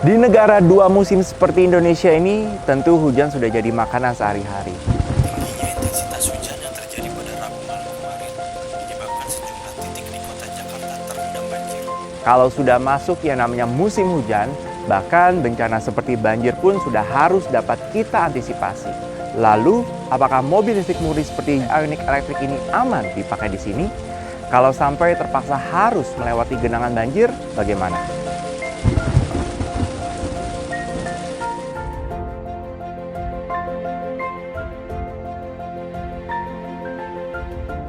Di negara dua musim seperti Indonesia ini, tentu hujan sudah jadi makanan sehari-hari. Tingginya intensitas hujan yang terjadi pada Rabu malam kemarin menyebabkan sejumlah titik di kota Jakarta terendam banjir. Kalau sudah masuk yang namanya musim hujan, bahkan bencana seperti banjir pun sudah harus dapat kita antisipasi. Lalu, apakah mobil listrik murni seperti Ioniq Electric ini aman dipakai di sini? Kalau sampai terpaksa harus melewati genangan banjir, bagaimana?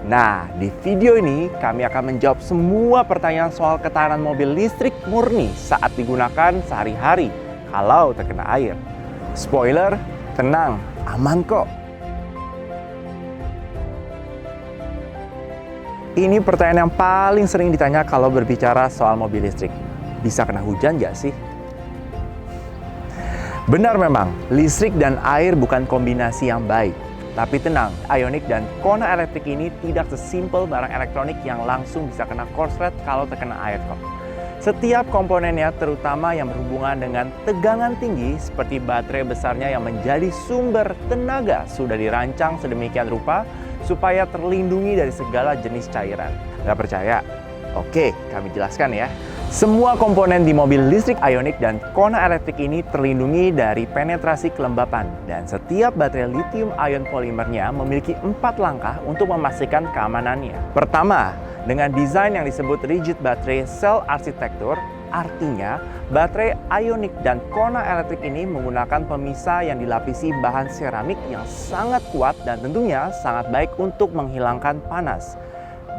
Nah, di video ini kami akan menjawab semua pertanyaan soal ketahanan mobil listrik murni saat digunakan sehari-hari kalau terkena air. Spoiler, tenang, aman kok. Ini pertanyaan yang paling sering ditanya kalau berbicara soal mobil listrik. Bisa kena hujan nggak sih? Benar memang, listrik dan air bukan kombinasi yang baik. Tapi tenang, Ioniq dan Kona Electric ini tidak sesimpel barang elektronik yang langsung bisa kena korslet kalau terkena air kok. Setiap komponennya, terutama yang berhubungan dengan tegangan tinggi seperti baterai besarnya yang menjadi sumber tenaga, sudah dirancang sedemikian rupa supaya terlindungi dari segala jenis cairan. Nggak percaya? Oke, kami jelaskan ya. Semua komponen di mobil listrik Ioniq dan Kona Electric ini terlindungi dari penetrasi kelembapan, dan setiap baterai lithium ion polimernya memiliki 4 langkah untuk memastikan keamanannya. Pertama, dengan desain yang disebut rigid battery cell architecture, artinya baterai Ioniq dan Kona Electric ini menggunakan pemisah yang dilapisi bahan seramik yang sangat kuat dan tentunya sangat baik untuk menghilangkan panas.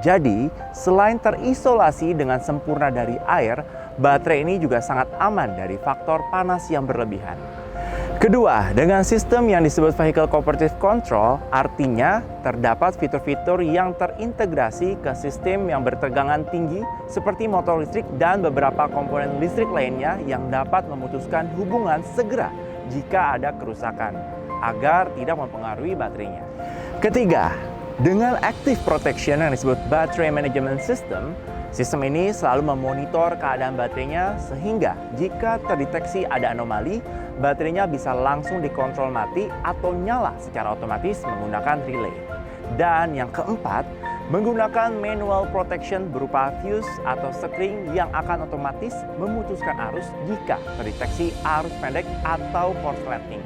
Jadi, selain terisolasi dengan sempurna dari air, baterai ini juga sangat aman dari faktor panas yang berlebihan. Kedua, dengan sistem yang disebut Vehicle Cooperative Control, artinya terdapat fitur-fitur yang terintegrasi ke sistem yang bertegangan tinggi seperti motor listrik dan beberapa komponen listrik lainnya yang dapat memutuskan hubungan segera jika ada kerusakan, agar tidak mempengaruhi baterainya. Ketiga, dengan Active Protection yang disebut Battery Management System, sistem ini selalu memonitor keadaan baterainya sehingga jika terdeteksi ada anomali, baterainya bisa langsung dikontrol mati atau nyala secara otomatis menggunakan relay. Dan yang keempat, menggunakan manual protection berupa fuse atau sekring yang akan otomatis memutuskan arus jika terdeteksi arus pendek atau korsleting.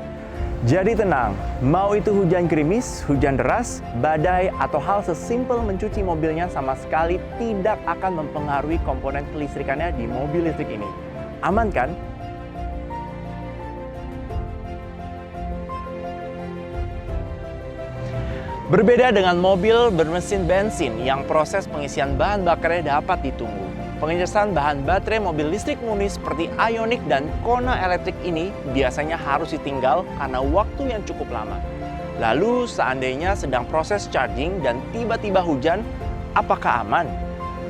Jadi tenang, mau itu hujan gerimis, hujan deras, badai, atau hal sesimpel mencuci mobilnya sama sekali tidak akan mempengaruhi komponen kelistrikannya di mobil listrik ini. Aman kan? Berbeda dengan mobil bermesin bensin yang proses pengisian bahan bakarnya dapat ditunggu. Pengecasan bahan baterai mobil listrik murni seperti Ioniq dan Kona Electric ini biasanya harus ditinggal karena waktu yang cukup lama. Lalu seandainya sedang proses charging dan tiba-tiba hujan, apakah aman?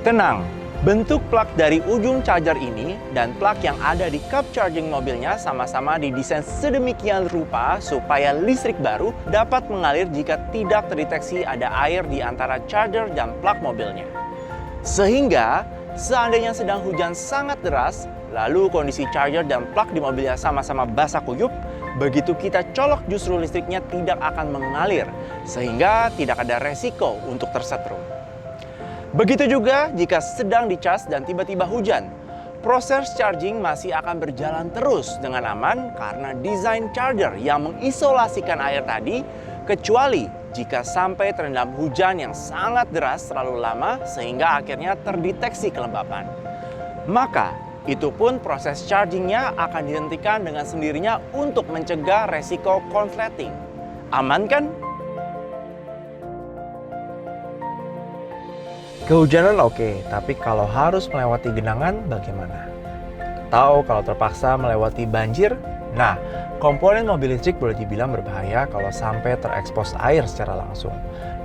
Tenang, bentuk plug dari ujung charger ini dan plug yang ada di cup charging mobilnya sama-sama didesain sedemikian rupa supaya listrik baru dapat mengalir jika tidak terdeteksi ada air di antara charger dan plug mobilnya. Sehingga seandainya sedang hujan sangat deras, lalu kondisi charger dan plug di mobilnya sama-sama basah kuyup, begitu kita colok justru listriknya tidak akan mengalir, sehingga tidak ada resiko untuk tersetrum. Begitu juga jika sedang dicas dan tiba-tiba hujan, proses charging masih akan berjalan terus dengan aman karena desain charger yang mengisolasikan air tadi, kecuali jika sampai terendam hujan yang sangat deras terlalu lama sehingga akhirnya terdeteksi kelembapan. Maka, itu pun proses chargingnya akan dihentikan dengan sendirinya untuk mencegah resiko konsleting. Aman kan? Kehujanan oke, tapi kalau harus melewati genangan bagaimana? Atau kalau terpaksa melewati banjir? Nah, komponen mobil listrik boleh dibilang berbahaya kalau sampai terekspos air secara langsung.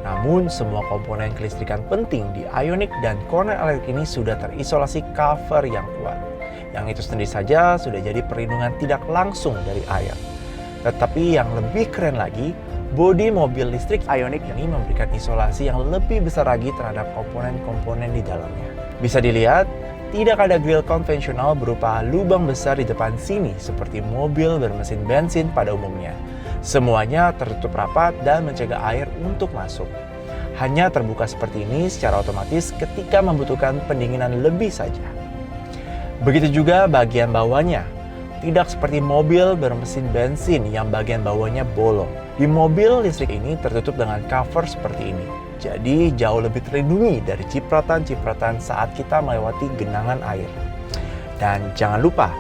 Namun, semua komponen kelistrikan penting di Ioniq dan Kona Electric ini sudah terisolasi cover yang kuat. Yang itu sendiri saja sudah jadi perlindungan tidak langsung dari air. Tetapi yang lebih keren lagi, bodi mobil listrik Ioniq ini memberikan isolasi yang lebih besar lagi terhadap komponen-komponen di dalamnya. Bisa dilihat, Tidak ada grill konvensional berupa lubang besar di depan sini seperti mobil bermesin bensin pada umumnya. Semuanya tertutup rapat dan mencegah air untuk masuk. Hanya terbuka seperti ini secara otomatis ketika membutuhkan pendinginan lebih saja. Begitu juga bagian bawahnya. Tidak seperti mobil bermesin bensin yang bagian bawahnya bolong. Di mobil listrik ini tertutup dengan cover seperti ini. Jadi jauh lebih terlindungi dari cipratan-cipratan saat kita melewati genangan air. Dan jangan lupa,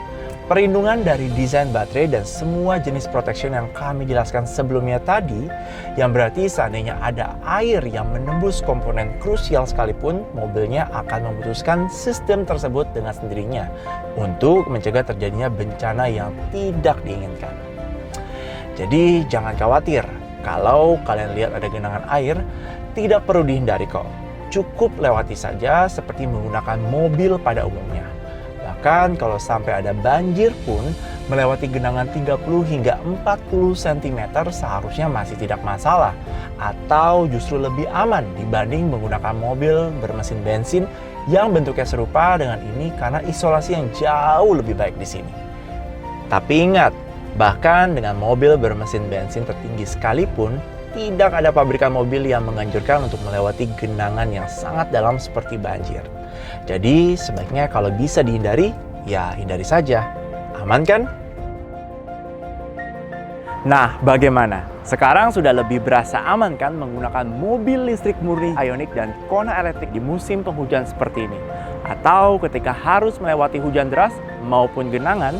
perlindungan dari desain baterai dan semua jenis protection yang kami jelaskan sebelumnya tadi, yang berarti seandainya ada air yang menembus komponen krusial sekalipun, mobilnya akan memutuskan sistem tersebut dengan sendirinya untuk mencegah terjadinya bencana yang tidak diinginkan. Jadi jangan khawatir, kalau kalian lihat ada genangan air, tidak perlu dihindari kok. Cukup lewati saja seperti menggunakan mobil pada umumnya. Bahkan kalau sampai ada banjir pun, melewati genangan 30 hingga 40 cm seharusnya masih tidak masalah. Atau justru lebih aman dibanding menggunakan mobil bermesin bensin yang bentuknya serupa dengan ini karena isolasi yang jauh lebih baik di sini. Tapi ingat, bahkan dengan mobil bermesin bensin tertinggi sekalipun, tidak ada pabrikan mobil yang menganjurkan untuk melewati genangan yang sangat dalam seperti banjir. Jadi sebaiknya kalau bisa dihindari, ya hindari saja. Aman kan? Nah, bagaimana? Sekarang sudah lebih berasa aman kan menggunakan mobil listrik murni Ioniq dan Kona elektrik di musim penghujan seperti ini? Atau ketika harus melewati hujan deras maupun genangan,